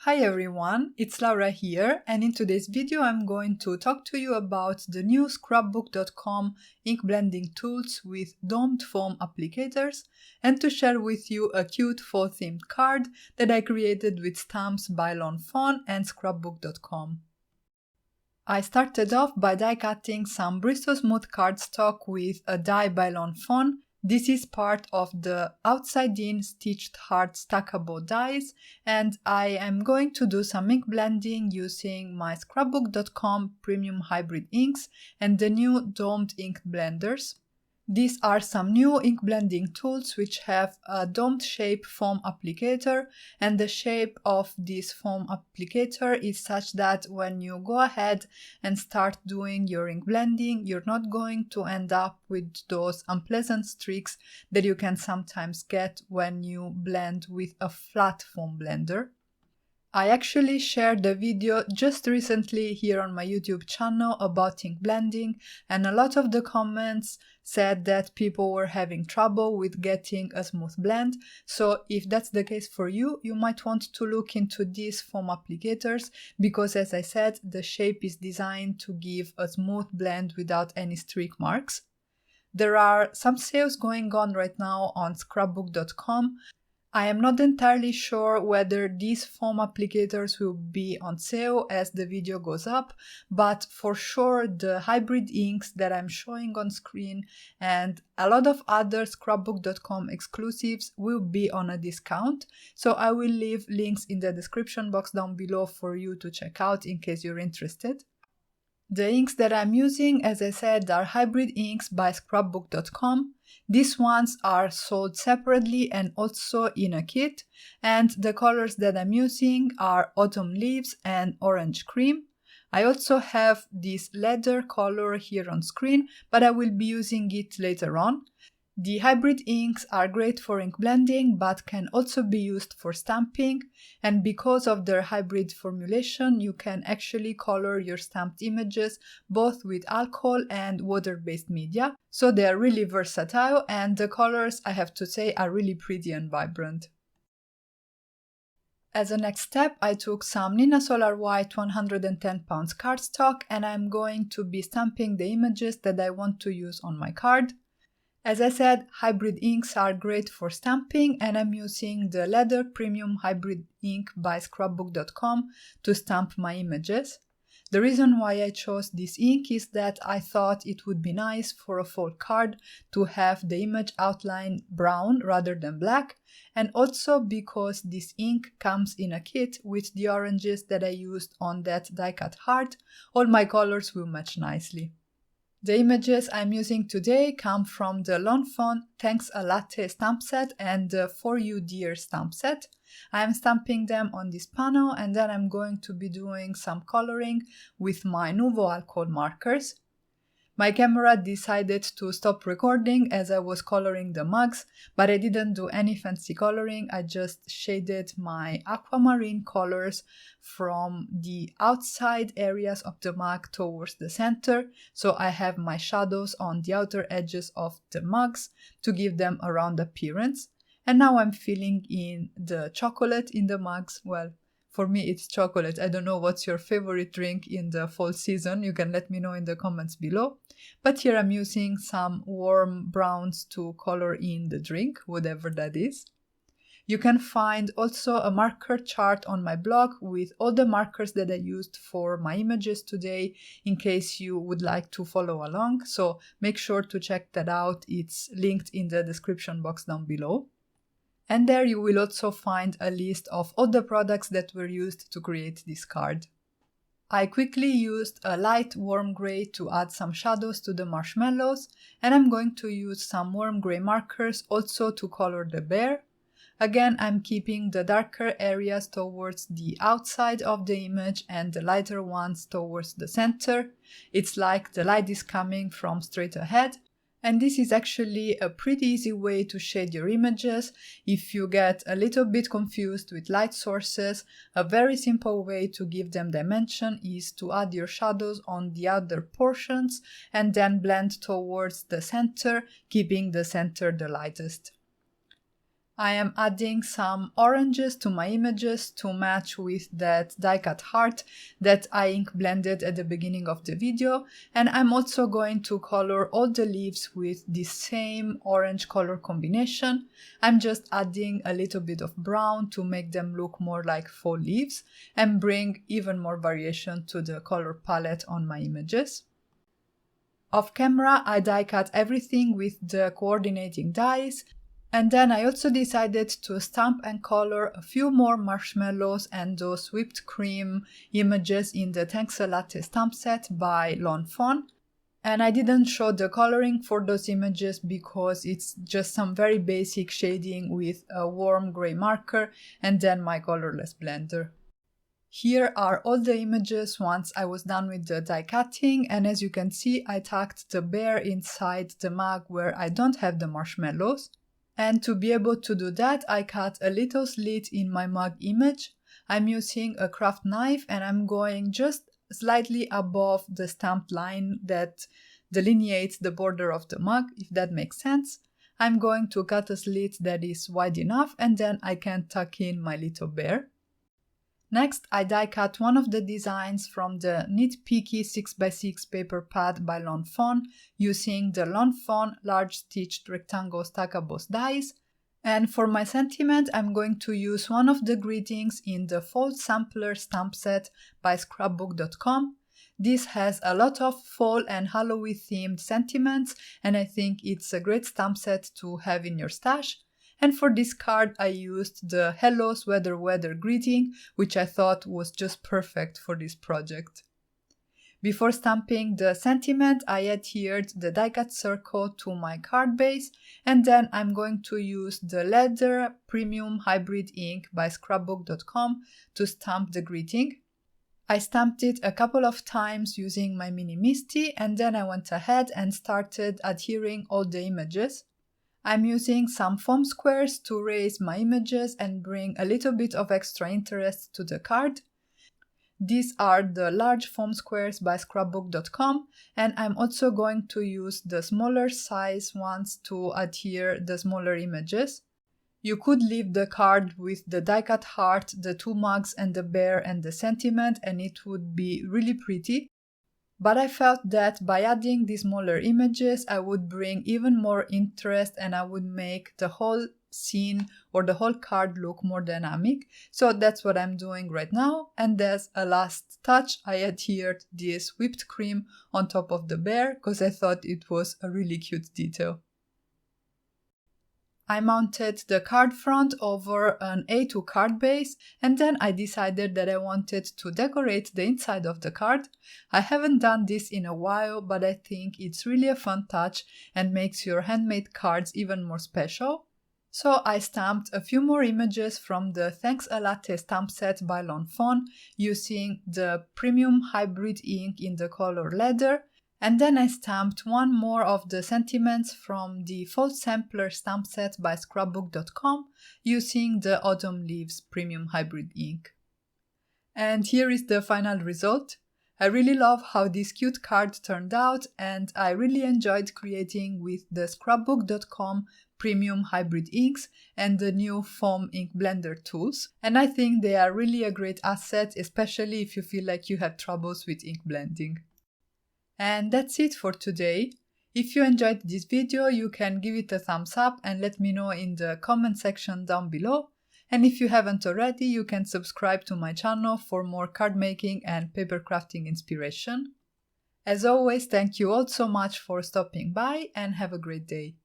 Hi everyone, it's Laura here, and in today's video I'm going to talk to you about the new Scrapbook.com ink blending tools with Domed Foam Applicators, and to share with you a cute fall themed card that I created with stamps by Fawn and Scrapbook.com. I started off by die cutting some Bristol Smooth cardstock with a die by Fawn. This is part of the outside-in stitched hard stackable dies, and I am going to do some ink blending using my Scrapbook.com premium hybrid inks and the new domed ink blenders. These are some new ink blending tools which have a domed shape foam applicator, and the shape of this foam applicator is such that when you go ahead and start doing your ink blending, you're not going to end up with those unpleasant streaks that you can sometimes get when you blend with a flat foam blender. I actually shared a video just recently here on my YouTube channel about ink blending, and a lot of the comments said that people were having trouble with getting a smooth blend. So if that's the case for you, you might want to look into these foam applicators because, as I said, the shape is designed to give a smooth blend without any streak marks. There are some sales going on right now on Scrapbook.com. I am not entirely sure whether these foam applicators will be on sale as the video goes up, but for sure the hybrid inks that I'm showing on screen and a lot of other Scrapbook.com exclusives will be on a discount, so I will leave links in the description box down below for you to check out in case you're interested. The inks that I'm using, as I said, are hybrid inks by Scrapbook.com. These ones are sold separately and also in a kit, and the colors that I'm using are Autumn Leaves and Orange Cream. I also have this leather color here on screen, but I will be using it later on. The hybrid inks are great for ink blending but can also be used for stamping, and because of their hybrid formulation you can actually color your stamped images both with alcohol and water-based media, so they are really versatile, and the colors, I have to say, are really pretty and vibrant. As a next step, I took some Nina Solar White 110 pounds cardstock and I'm going to be stamping the images that I want to use on my card. As I said, hybrid inks are great for stamping, and I'm using the Leather Premium Hybrid Ink by Scrapbook.com to stamp my images. The reason why I chose this ink is that I thought it would be nice for a fall card to have the image outline brown rather than black, and also because this ink comes in a kit with the oranges that I used on that die cut heart. All my colors will match nicely. The images I'm using today come from the Fawn Thanks a Latte stamp set and the For You Dear stamp set. I'm stamping them on this panel, and then I'm going to be doing some coloring with my Nuvo alcohol markers. My camera decided to stop recording as I was coloring the mugs, but I didn't do any fancy coloring. I just shaded my aquamarine colors from the outside areas of the mug towards the center, so I have my shadows on the outer edges of the mugs to give them a round appearance. And now I'm filling in the chocolate in the mugs. Well, for me it's chocolate. I don't know what's your favorite drink in the fall season. You can let me know in the comments below. But here I'm using some warm browns to color in the drink, whatever that is. You can find also a marker chart on my blog with all the markers that I used for my images today in case you would like to follow along. So make sure to check that out. It's linked in the description box down below. And there you will also find a list of all the products that were used to create this card. I quickly used a light warm grey to add some shadows to the marshmallows, and I'm going to use some warm grey markers also to color the bear. Again, I'm keeping the darker areas towards the outside of the image and the lighter ones towards the center. It's like the light is coming from straight ahead. And this is actually a pretty easy way to shade your images. If you get a little bit confused with light sources, a very simple way to give them dimension is to add your shadows on the other portions and then blend towards the center, keeping the center the lightest. I am adding some oranges to my images to match with that die-cut heart that I ink blended at the beginning of the video, and I'm also going to color all the leaves with the same orange color combination. I'm just adding a little bit of brown to make them look more like fall leaves and bring even more variation to the color palette on my images. Off camera, I die-cut everything with the coordinating dies. And then I also decided to stamp and color a few more marshmallows and those whipped cream images in the Thanks a Latte stamp set by Fawn. And I didn't show the coloring for those images because it's just some very basic shading with a warm gray marker and then my colorless blender. Here are all the images once I was done with the die cutting, and as you can see, I tucked the bear inside the mug where I don't have the marshmallows. And to be able to do that, I cut a little slit in my mug image. I'm using a craft knife and I'm going just slightly above the stamped line that delineates the border of the mug, if that makes sense. I'm going to cut a slit that is wide enough and then I can tuck in my little bear. Next, I die cut one of the designs from the nitpicky 6x6 paper pad by Fawn using the Fawn large stitched rectangle Stackables dies. And for my sentiment, I'm going to use one of the greetings in the Fall Sampler stamp set by Scrapbook.com. This has a lot of fall and Halloween themed sentiments, and I think it's a great stamp set to have in your stash. And for this card, I used the Hello Sweater Weather greeting, which I thought was just perfect for this project. Before stamping the sentiment, I adhered the die-cut circle to my card base, and then I'm going to use the Leather Premium Hybrid ink by Scrapbook.com to stamp the greeting. I stamped it a couple of times using my Mini Misty, and then I went ahead and started adhering all the images. I'm using some foam squares to raise my images and bring a little bit of extra interest to the card. These are the large foam squares by Scrapbook.com, and I'm also going to use the smaller size ones to adhere the smaller images. You could leave the card with the die-cut heart, the two mugs and the bear and the sentiment, and it would be really pretty. But I felt that by adding these smaller images, I would bring even more interest and I would make the whole scene or the whole card look more dynamic. So that's what I'm doing right now. And as a last touch, I adhered this whipped cream on top of the bear because I thought it was a really cute detail. I mounted the card front over an A2 card base, and then I decided that I wanted to decorate the inside of the card. I haven't done this in a while, but I think it's really a fun touch and makes your handmade cards even more special. So I stamped a few more images from the Thanks a Latte stamp set by Fawn using the Premium Hybrid ink in the color Leather. And then I stamped one more of the sentiments from the Fall Sampler stamp set by Scrapbook.com using the Autumn Leaves Premium Hybrid ink. And here is the final result. I really love how this cute card turned out, and I really enjoyed creating with the Scrapbook.com Premium Hybrid inks and the new foam ink blender tools. And I think they are really a great asset, especially if you feel like you have troubles with ink blending. And that's it for today. If you enjoyed this video, you can give it a thumbs up and let me know in the comment section down below. And if you haven't already, you can subscribe to my channel for more card making and paper crafting inspiration. As always, thank you all so much for stopping by and have a great day.